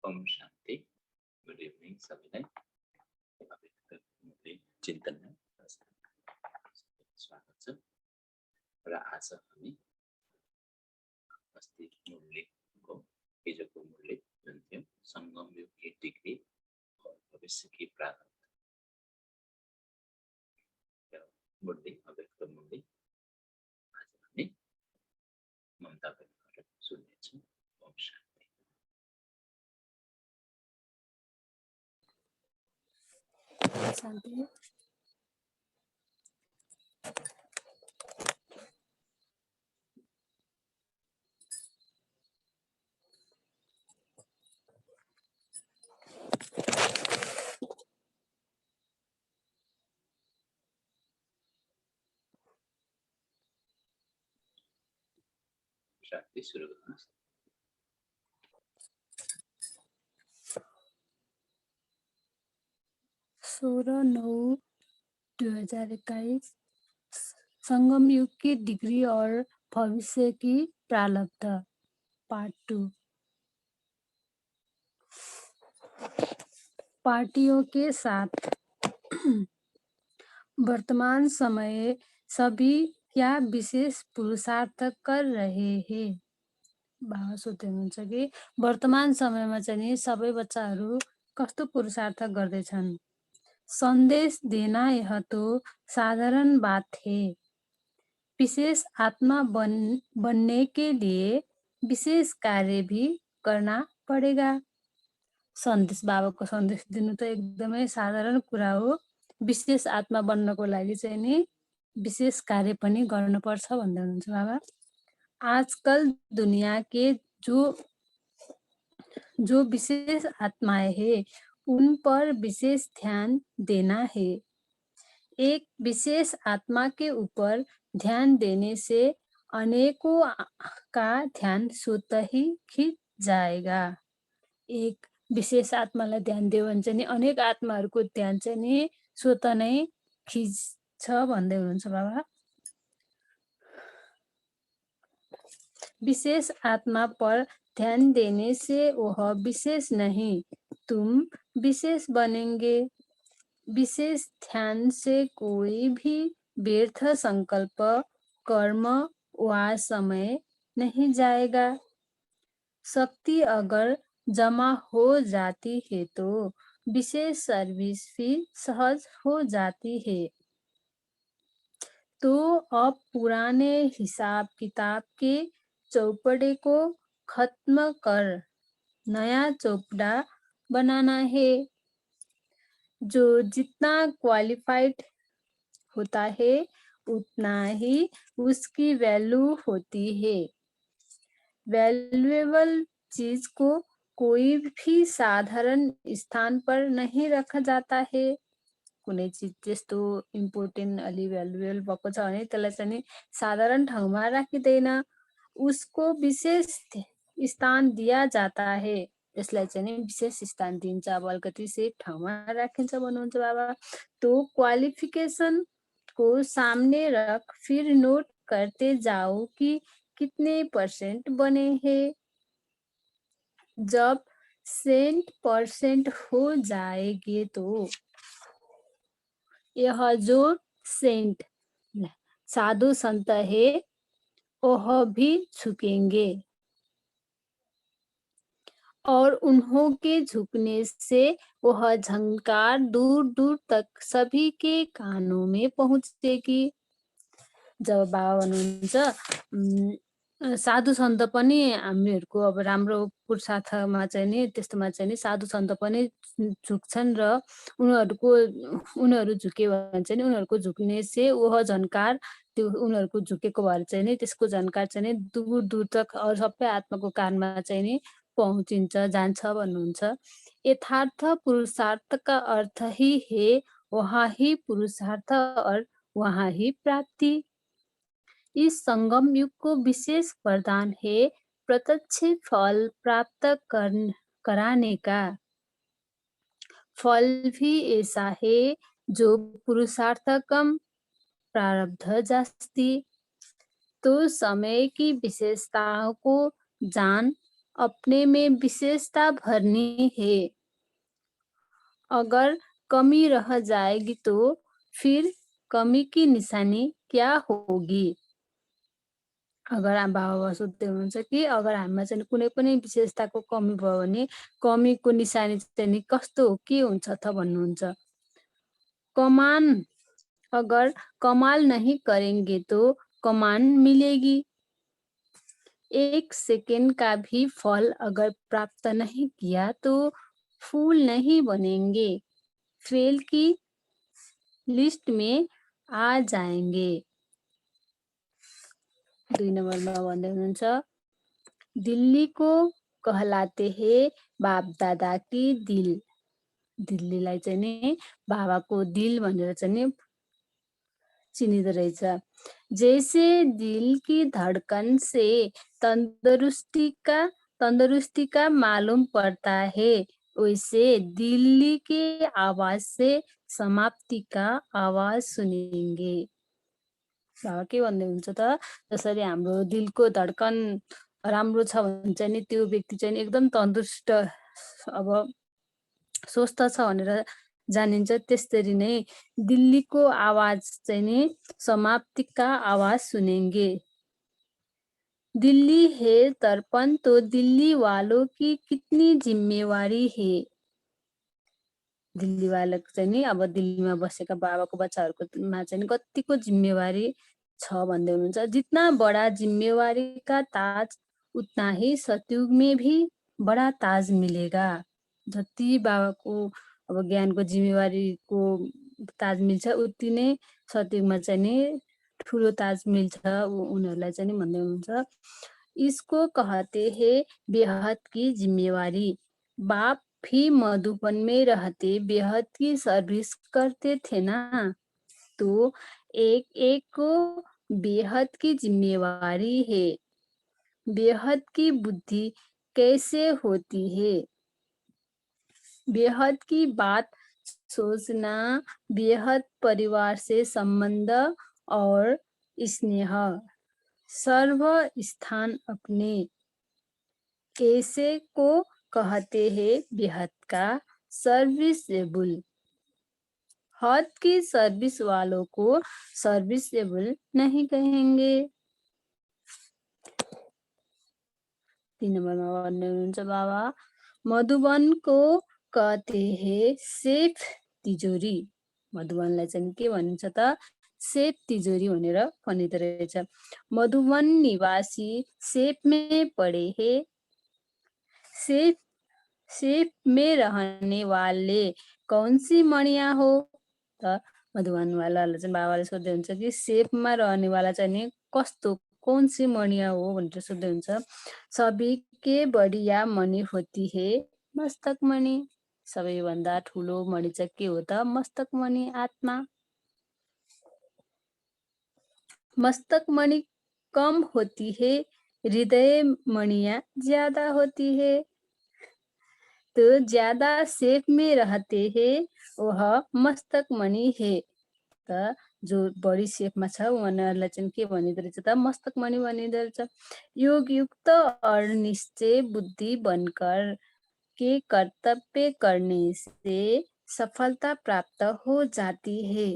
Om Shanti. Good इवनिङ सबैलाई। चिन्तन स्वागत छ। र आज हामी अस्ति मूल्यको हिजोको मूल्य जुन थियो संगम युग की डिग्री और भविष्य की प्रारंभ मूल्य अव्यक्त मूल्य आज हामी ममता बहिनीबाट सुन्नेछौँ। ओम शान्ति। शांति। शान्ति सुरु गर्नुहोस्। 16/9/2021 संगम युग की डिग्री और भविष्य की प्रारब्ध पार्ट 2। पार्टियों के साथ वर्तमान समय सभी क्या विशेष पुरुषार्थ कर रहे हैं? बाबा सोध्दै हुनुहुन्छ कि वर्तमान समयमा चाहिँ नि सबै बच्चाहरू कस्तो पुरुषार्थ गर्दैछन्। संदेश देना यह तो साधारण बात है। विशेष आत्मा बनने के लिए विशेष कार्य भी करना पड़ेगा। सन्देश बाबाको सन्देश दिनु त एकदमै साधारण कुरा हो। विशेष आत्मा बन्नको लागि चाहिँ नि विशेष कार्य पनि गर्नुपर्छ भन्दै हुनुहुन्छ बाबा। आजकल दुनिया के जो विशेष आत्माएं हैं उन पर विशेष ध्यान देना है। एक विशेष आत्मा के ऊपर ध्यान देने से अनेकों का ध्यान स्वतः ही खिंच जाएगा। एक विशेष आत्मालाई ध्यान दियो भने चाहिँ नि अनेक आत्माहरूको ध्यान चाहिँ नि स्वतः नै खिच्छ भन्दै हुनुहुन्छ बाबा। विशेष आत्मा पर ध्यान देने से वह विशेष नहीं तुम विशेष बनेंगे। विशेष ध्यान से कोई भी व्यर्थ संकल्प कर्म व समय नहीं जाएगा। शक्ति अगर जमा हो जाती है तो विशेष सर्विस भी सहज हो जाती है। तो अब पुराने हिसाब किताब के चौपड़े को खत्म कर नया चौपड़ा बनाना है। जो जितना क्वालिफाइड होता है उतना ही उसकी वैल्यू होती है। वैल्यूएबल चीज को कोई भी साधारण स्थान पर नहीं रखा जाता है। कुनै चीज त्यस्तो इम्पोर्टेन्ट अलि भ्यालुएबल भएको छ भने त्यसलाई चाहिँ नि साधारण ठाउँमा राखिदैन, उसको विशेष स्थान दिया जाता है। यसलाई चाहिँ नि विशेष स्थान दिन्छ, अब अलिकति सेफ ठाउँमा राखिन्छ भन्नुहुन्छ बाबा। तो क्वालिफिकेशन को सामने रख फिर नोट करते जाओ कि कितने % बने हैं। जब 100% हो जाएंगे तो यह जो सेंट साधु संत है वह भी झुकेंगे और उन्हों के झुकने से वह झंकार दूर दूर तक सभी के कानों में पहुंचेगी। जब बाबा भन्नुहुन्छ साधु सन्त पनि हामीहरूको अब राम्रो पुरुषार्थमा चाहिँ नि त्यस्तोमा चाहिँ नि साधु सन्त पनि झुक्छन् र उनीहरू झुक्यो भने चाहिँ नि उनीहरूको झुक्ने से वह झन्कार त्यो उनीहरूको झुकेको भएर चाहिँ नि त्यसको झन्कार चाहिँ नि दूर दूर तक अरू सबै आत्माको कानमा चाहिँ नि पहुँचिन्छ जान्छ भन्नुहुन्छ। यथार्थ पुरुषार्थ का अर्थ ही है वहाँ ही पुरुषार्थ और वहाँ ही प्राप्ति। इस संगम युग को विशेष वरदान है प्रत्यक्ष फल प्राप्त कराने का। फल भी ऐसा है जो पुरुषार्थ कम प्रारब्ध जास्ती। तो समय की विशेषताओं को जान अपने में विशेषता भरनी है। अगर कमी रह जाएगी तो फिर कमी की निशानी क्या होगी? अगर बाबा सोध्दै हुनुहुन्छ कि अगर हामीमा चाहिँ कुनै पनि विशेषताको कमी भयो भने कमीको निशानी चाहिँ नि कस्तो हो, के हुन्छ त भन्नुहुन्छ। कमान अगर कमाल नहीं करेंगे तो कमान मिलेगी। 1 सेकंड का भी फल अगर प्राप्त नहीं किया तो फूल नहीं बनेंगे, फेल की लिस्ट में आ जाएंगे। 2 नम्बरमा भन्दै हुनुहुन्छ दिल्ली को कहलाते हैं बाप दादा की दिल। दिल्लीलाई चाहिँ नि बाबाको दिल भनेर चाहिँ नि चिनिदो रहेछ। जैसे दिल की धड़कन से तंदुरुस्ती का मालूम पड़ता है, वैसे दिल्ली के आवाज से समाप्ति का आवाज सुनेंगे। बाबा के भन्दै हुन्छ त जसरी हाम्रो दिलको धड्कन राम्रो छ भने चाहिँ नि त्यो व्यक्ति चाहिँ एकदम तन्दुरुस्त अब स्वस्थ छ भनेर जानिन्छ। त्यस्तरी नै दिल्लीको आवाज चाहिँ नि समाप्तिका आवाज सुनेंगे। दिल्ली है दर्पण तो दिल्ली वालों की कितनी जिम्मेवारी है। दिल्ली वालाको चाहिँ नि अब दिल्लीमा बसेका बाबाको बच्चाहरूकोमा चाहिँ नि कतिको जिम्मेवारी छ भन्दै हुनुहुन्छ। जितना बड़ा जिम्मेवारी का ताज उतना ही सतयुग में भी बड़ा ताज मिलेगा। जति बाबाको अब ज्ञानको जिम्मेवारीको ताज मिल्छ उति नै सतयुगमा चाहिँ नि ठुलो ताज मिल्छ उनीहरूलाई चाहिँ नि भन्दै हुनुहुन्छ। इसको कहते हैं बेहद की जिम्मेवारी। बाप भी मधुबन में रहते बेहद की सर्विस करते थे ना, तो एक एक को बेहद की जिम्मेवारी है। बेहद की बुद्धि कैसे होती है? बेहद की बात सोचना, बेहद परिवार से संबंध और स्नेह, सर्व स्थान अपने, ऐसे को कहते हैं बेहद का सर्विसेबल। हद की सर्विस वालों को सर्विसेबल नहीं कहेंगे। 3 नम्बरमा भन्दै हुनुहुन्छ बाबा मधुबन को कहते हैं सेफ तिजोरी। मधुबनलाई चाहिँ के भनिन्छ त सेफ तिजोरी भनेर भनिँदो रहेछ। मधुबन निवासी सेफ में पड़े हैं। सेफ में रहने वाले कौन सी मणिया हो त मधुबन वालालाई चाहिँ बाबाले सोध्दै हुन्छ कि सेफमा रहनेवाला चाहिँ नि कस्तो कौन सी मणिया हो भनेर सोध्दै हुन्छ। सबै के बढिया मणि होती है मस्तक मणि। सबैभन्दा ठुलो मणि चाहिँ के हो त मस्तक मणि आत्मा। मस्तक मणि कम होती है, हृदय मणिया ज्यादा होती है। तो ज्यादा सेफ में रहते हैं वह मस्तक मणि है। त जो बढी सेफमा छ उनीहरूलाई चाहिँ के भनिँदो रहेछ त मस्तक मणि भनिँदो रहेछ। योग युक्त और निश्चय बुद्धि बनकर के कर्तव्य करने से सफलता प्राप्त हो जाती है।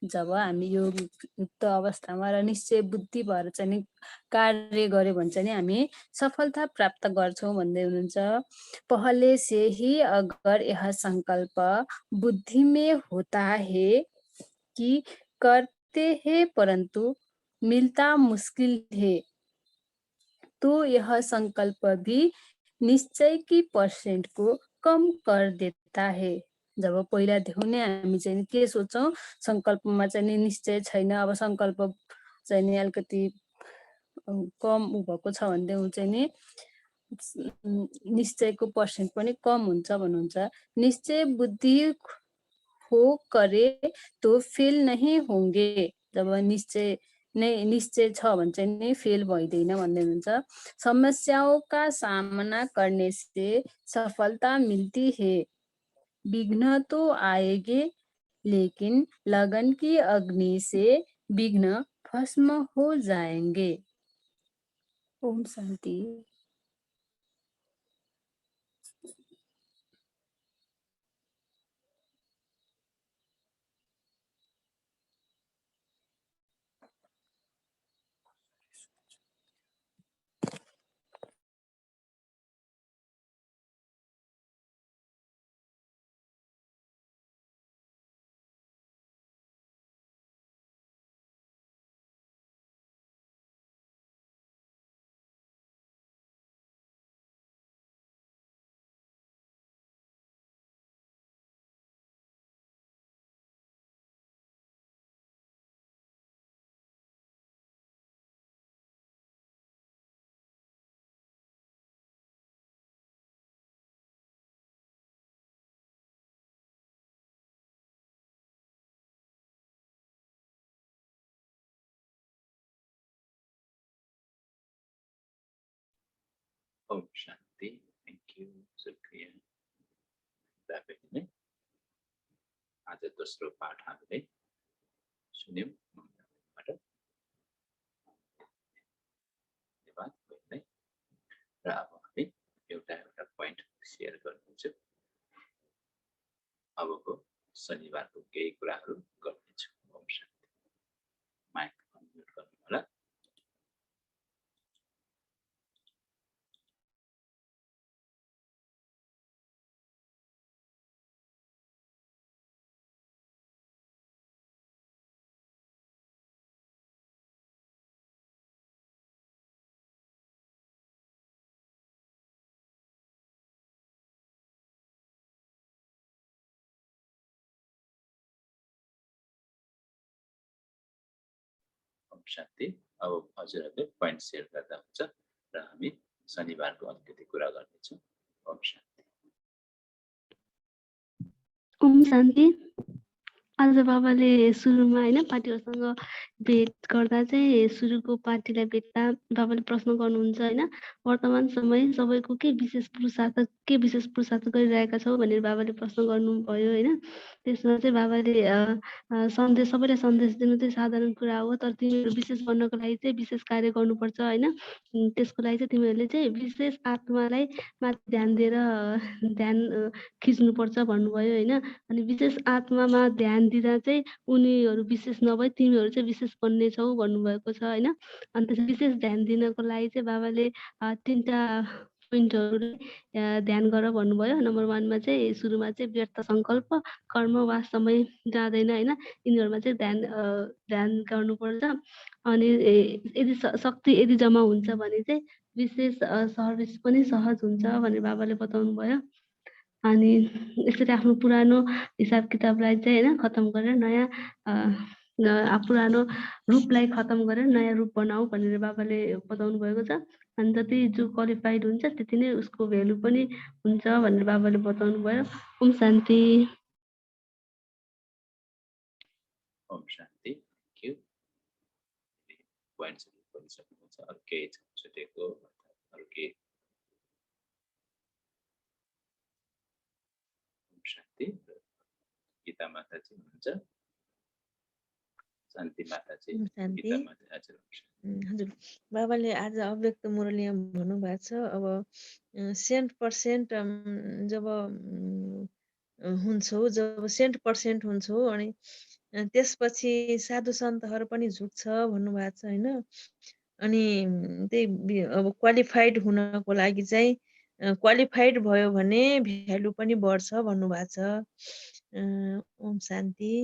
जब हामी योग युक्त अवस्थामा र निश्चय बुद्धि भएर चाहिँ नि कार्य गर्यो भने चाहिँ नि हामी सफलता प्राप्त गर्छौँ भन्दै हुनुहुन्छ। पहले से ही अगर यह संकल्प बुद्धि में होता है कि करते हैं परंतु मिलता मुश्किल है, तो यह संकल्प भी निश्चय की परसेंट को कम कर देता है। जब पहिलादेखि नै हामी चाहिँ के सोच्छौँ संकल्पमा चाहिँ नि निश्चय छैन, अब संकल्प चाहिँ नि अलिकति कम भएको छ भन्दै चाहिँ नि निश्चयको पर्सेन्ट पनि कम हुन्छ भन्नुहुन्छ। निश्चय बुद्धि हो करे तो फेल नहीं होंगे। जब निश्चय छ भने चाहिँ नि फेल भइदैन भन्दै हुनुहुन्छ। समस्याओं का सामना करने से सफलता मिलती है। विघ्न तो आएंगे लेकिन लगन की अग्नि से विघ्न भस्म हो जाएंगे। ओम शांति। ओम शान्ति। थ्याङ्क यू, शुक्रिया। आज दोस्रो पाठ हामीले सुन्यौँ मन्त्रबाट। धन्यवाद बहिनीलाई। र अब हामी एउटा पोइन्ट सेयर गर्नेछु। अबको शनिबारको केही कुराहरू गर्नेछु। ओम शान्ति। माइक अनम्युट गर्नु होला। ओम शान्ति। अब हजुरहरूले पोइन्ट सेयर गर्दा हुन्छ र हामी शनिबारको अलिकति कुरा गर्नेछौँ। ओम शान्ति। ओम शान्ति। आज बाबाले सुरुमा होइन पार्टीहरूसँग भेट गर्दा चाहिँ सुरुको पार्टीलाई भेट्दा बाबाले प्रश्न गर्नुहुन्छ होइन, वर्तमान समय सबैको के विशेष पुरुषार्थ गरिरहेका छौ भनेर बाबाले प्रश्न गर्नुभयो होइन। त्यसमा चाहिँ बाबाले सन्देश सबैलाई सन्देश दिनु चाहिँ साधारण कुरा हो, तर तिमीहरू विशेष बन्नको लागि चाहिँ विशेष कार्य गर्नुपर्छ होइन। त्यसको लागि चाहिँ तिमीहरूले चाहिँ विशेष आत्मालाई माथि ध्यान दिएर ध्यान खिच्नुपर्छ भन्नुभयो होइन। अनि विशेष आत्मामा ध्यान दिँदा चाहिँ उनीहरू विशेष नभए तिमीहरू चाहिँ विशेष बन्ने छौ भन्नुभएको छ होइन। अनि त्यस विशेष ध्यान दिनको लागि चाहिँ बाबाले 3टा पोइन्टहरू ध्यान गर भन्नुभयो। नम्बर 1मा चाहिँ सुरुमा चाहिँ व्यर्थ सङ्कल्प, कर्म वा समय जाँदैन होइन, यिनीहरूमा चाहिँ ध्यान गर्नुपर्छ। अनि यदि शक्ति यदि जम्मा हुन्छ भने चाहिँ विशेष सर्भिस पनि सहज हुन्छ भनेर बाबाले बताउनु भयो। अनि यसरी आफ्नो पुरानो हिसाब किताबलाई चाहिँ होइन खतम गरेर नयाँ पुरानो रूपलाई खतम गरेर नयाँ रूप बनाऊ भनेर बाबाले बताउनु भएको छ। अनि जति जो क्वालिफाइड हुन्छ त्यति नै उसको भ्यालु पनि हुन्छ भनेर बाबाले बताउनु भयो। ओम शान्ति। ओम शान्ति। Thank you. पोइन्ट्सहरू भनिसक्नुहुन्छ। अरू केही छुटेको अरू केही? ओम शान्ति। गीता माताजी हुनुहुन्छ? शान्ति माताजी, गीता माता। हजुर, बाबाले आज अव्यक्त मुरलीमा भन्नुभएको छ। अब 100% जब हुन्छौ, जब 100% हुन्छौ अनि त्यसपछि साधु सन्तहरू पनि झुक्छ भन्नुभएको छ होइन। अनि त्यही अब क्वालिफाइड हुनको लागि चाहिँ क्वालिफाइड भयो भने भ्यालु पनि बढ्छ भन्नुभएको छ। ओम शान्ति।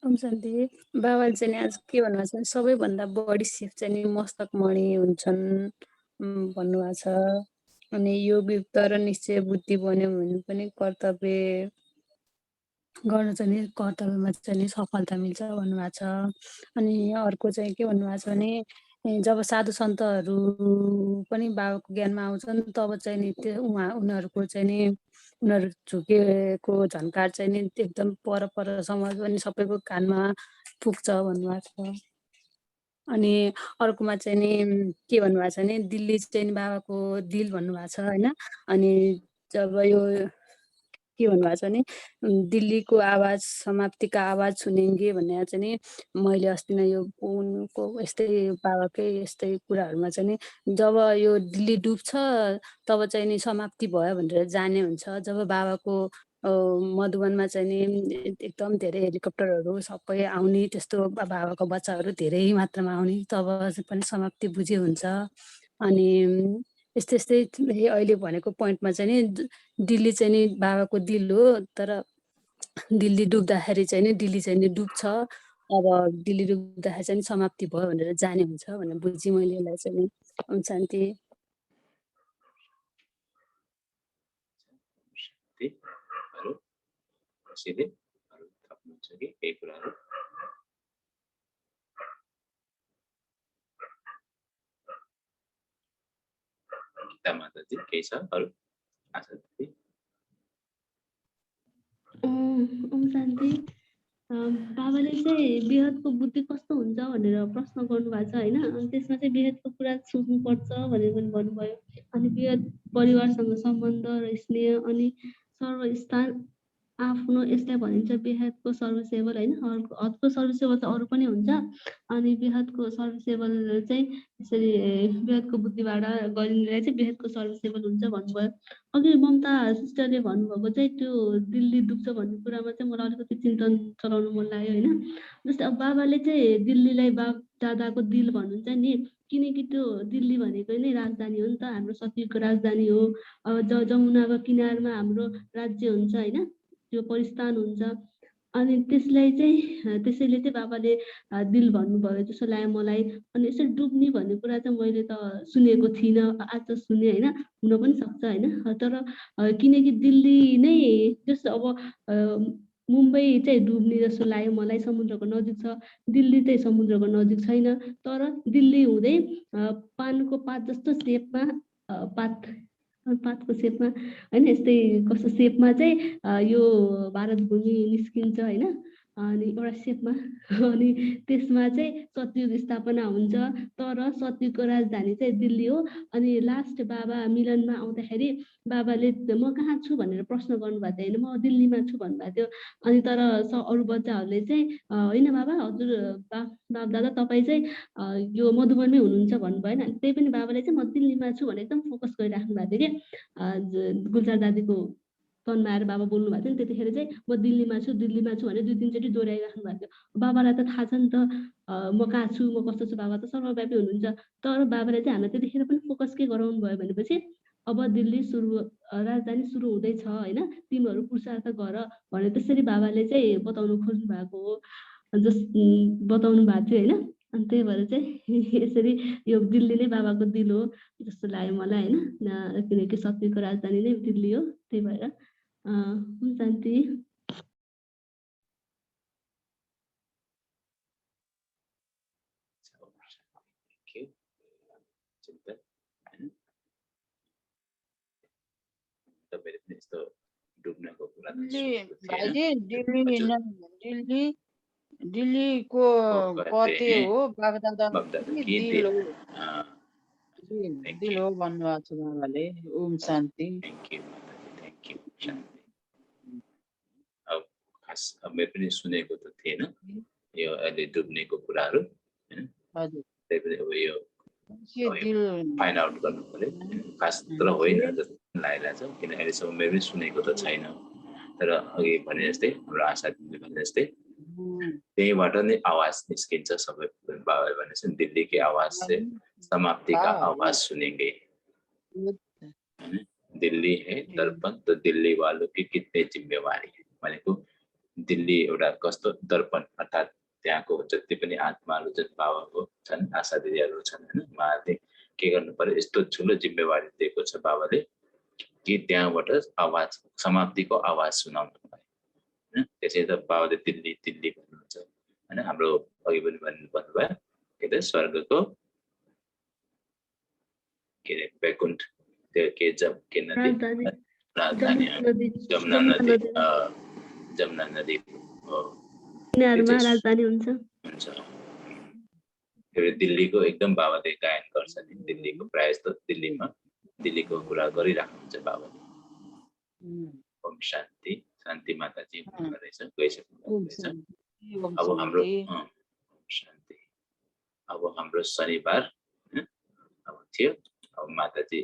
ओम शान्ति। बाबाले चाहिँ आज के भन्नुभएको छ, सबैभन्दा बढी सिप चाहिँ नि मस्तकमणि हुन्छन् भन्नुभएको छ। अनि योग युक्त र निश्चय बुद्धि बन्यो भने पनि कर्तव्य गर्न चाहिँ नि कर्तव्यमा चाहिँ नि सफलता मिल्छ भन्नुभएको छ। अनि अर्को चाहिँ के भन्नुभएको छ भने जब साधु सन्तहरू पनि बाबाको ज्ञानमा आउँछन् तब चाहिँ नि त्यो उनीहरूको चाहिँ नि उनीहरू झुकेको झन्कार चाहिँ नि एकदम परसम्म पनि सबैको कानमा पुग्छ भन्नुभएको छ। अनि अर्कोमा चाहिँ नि के भन्नुभएको छ भने दिल्ली चाहिँ नि बाबाको दिल भन्नुभएको छ होइन। अनि जब यो के भन्नुभएको छ भने दिल्लीको आवाज समाप्तिका आवाज सुनेंगे भनेर चाहिँ नि मैले अस्ति नै यो उनको यस्तै बाबाकै यस्तै कुराहरूमा चाहिँ नि जब यो दिल्ली डुब्छ तब चाहिँ नि समाप्ति भयो भनेर जाने हुन्छ। जब बाबाको मधुवनमा चाहिँ नि एकदम धेरै हेलिकप्टरहरू सबै आउने, त्यस्तो बाबाको बच्चाहरू धेरै मात्रामा आउने, तब पनि समाप्ति बुझे हुन्छ। अनि यस्तै यस्तै अहिले भनेको पोइन्टमा चाहिँ नि दिल्ली चाहिँ नि बाबाको दिल हो, तर दिल्ली डुब्दाखेरि चाहिँ नि दिल्ली चाहिँ नि डुब्छ। अब दिल्ली डुब्दाखेरि चाहिँ समाप्ति भयो भनेर जाने हुन्छ भनेर बुझी मैले यसलाई चाहिँ नि। ओम शान्ति। अरू कसैले अरू थप्नुहुन्छ कि केही कुराहरू? गीता माताजी केही छ अरू? आशा दिदी? ओम शान्ति। बाबाले चाहिँ बेहदको बुद्धि कस्तो हुन्छ भनेर प्रश्न गर्नुभएको छ होइन। अनि त्यसमा चाहिँ बेहदको कुरा सोच्नुपर्छ भनेर पनि भन्नुभयो। अनि बेहद परिवारसँग सम्बन्ध र स्नेह अनि सर्वस्थान आफ्नो यसलाई भनिन्छ बेहदको सर्वसेवल होइन। हदको सर्वसेवल त अरू पनि हुन्छ। अनि बेहदको सर्वसेवल चाहिँ यसरी बेहदको बुद्धिबाट गरिनेलाई चाहिँ बेहदको सर्वसेवल हुन्छ भन्नुभयो। अघि ममता सिस्टरले भन्नुभएको चाहिँ त्यो दिल्ली डुब्छ भन्ने कुरामा चाहिँ मलाई अलिकति चिन्तन चलाउनु मन लाग्यो होइन। जस्तै अब बाबाले चाहिँ दिल्लीलाई बाप दादाको दिल भन्नुहुन्छ नि, किनकि त्यो दिल्ली भनेको नै राजधानी हो नि त, हाम्रो सतीको राजधानी हो। जमुनाको किनारमा हाम्रो राज्य हुन्छ होइन, त्यो परिस्थान हुन्छ। अनि त्यसलाई चाहिँ त्यसैले चाहिँ बाबाले दिल भन्नुभयो जस्तो लाग्यो मलाई। अनि यसरी डुब्ने भन्ने कुरा चाहिँ मैले त सुनेको थिइनँ, आज त सुने होइन, हुन पनि सक्छ होइन। तर किनकि दिल्ली नै जस्तो अब मुम्बई चाहिँ डुब्ने जस्तो लाग्यो मलाई, समुद्रको नजिक छ। दिल्ली चाहिँ समुद्रको नजिक छैन, तर दिल्ली हुँदै पानको पात जस्तो सेपमा पातको सेपमा होइन, यस्तै कस्तो सेपमा चाहिँ यो भारत भूमि निस्किन्छ होइन। अनि एउटा सेपमा अनि त्यसमा चाहिँ सतयुग स्थापना हुन्छ। तर सतयुगको राजधानी चाहिँ दिल्ली हो। अनि लास्ट बाबा मिलनमा आउँदाखेरि बाबाले म कहाँ छु भनेर प्रश्न गर्नुभएको थियो होइन, म दिल्लीमा छु भन्नुभएको थियो। अनि तर अरू बच्चाहरूले चाहिँ होइन बाबा, हजुर बाप दादा तपाईँ चाहिँ यो मधुवनमै हुनुहुन्छ भन्नुभयो होइन। त्यही पनि बाबाले चाहिँ म दिल्लीमा छु भनेर एकदम फोकस गरिराख्नु भएको थियो कि गुलजार दाजुको तनमा आएर बाबा बोल्नु भएको थियो नि, त्यतिखेर चाहिँ म दिल्लीमा छु भनेर 2-3चोटि दोहोऱ्याइराख्नु भएको थियो। बाबालाई त थाहा छ नि त म कहाँ छु, म कस्तो छु, बाबा त सर्वव्यापी हुनुहुन्छ। तर बाबाले चाहिँ हामीलाई त्यतिखेर पनि फोकस के गराउनु भयो भनेपछि अब दिल्ली राजधानी सुरु हुँदैछ होइन, तिमीहरू पुरुषार्थ गर भनेर त्यसरी बाबाले चाहिँ बताउनु खोज्नु भएको हो, बताउनु भएको थियो होइन। अनि त्यही भएर चाहिँ यसरी यो दिल्ली नै बाबाको दिल हो जस्तो लाग्यो मलाई होइन, किनकि सत्यको राजधानी नै दिल्ली हो। त्यही भएर हुन्छ शान्ति। तपाईँले पनि यस्तो डुब्नको कुरा त दिल्ली सोचेको थिएन। भाइजी, हजुर। दिल्लीको कते हो बागदादा बागदादा कि के दिल हो? Thank Dil you. हो भन्नुभएको छ बाबाले। ओम शान्ति। थ्याङ्क यू माताजी, थ्याङ्क यू शान्ति। अब खास अब मैले पनि सुनेको त थिएन यो अहिले डुब्नेको कुराहरू होइन। हजुर, त्यही पनि अब यो दिल फाइन्ड आउट गर्नु पर्यो। खास तर होइन जस्तो लागिरहेको छ, किन अहिलेसम्म मैले पनि सुनेको त छैन। तर अघि भने जस्तै हाम्रो आशा दिदीले भने जस्तै त्यहीँबाट नै आवाज निस्किन्छ। सबै बाबाले भनेपछि दिल्लीकै आवाज चाहिँ समाप्ति का आवाज सुनेंगे। दिल्ली है दर्पण तो दिल्ली वालों की कितने जिम्मेवारी है भनेको दिल्ली एउटा कस्तो दर्पण अर्थात् त्यहाँको जति पनि आत्माहरू जुन बाबाको छन्, आशा दिदीहरू छन् होइन, उहाँहरूले के गर्नु पर्यो, यस्तो ठुलो जिम्मेवारी दिएको छ बाबाले कि त्यहाँबाट आवाज समाप्तिको आवाज सुनाउनु पर्यो होइन। त्यसै त बाबाले दिल्ली दिल्ली भन्नुहुन्छ होइन। हाम्रो अघि पनि भन्नुभयो के अरे स्वर्गको के अरे वैकुण्ठ त्यो के के नदी, राजधानी जमुना नदी, जमुना नदी राजधानी हुन्छ। दिल्लीको एकदम बाबाले गायन गर्छ नि, दिल्लीको प्रायः जस्तो दिल्लीमा दिल्लीको कुरा गरिराख्नुहुन्छ बाबाले। ओम शान्ति। शान्ति माताजी हुनुहुँदो गइसक्नु रहेछ। अब हाम्रो शान्ति, अब हाम्रो शनिबार अब थियो। अब माताजी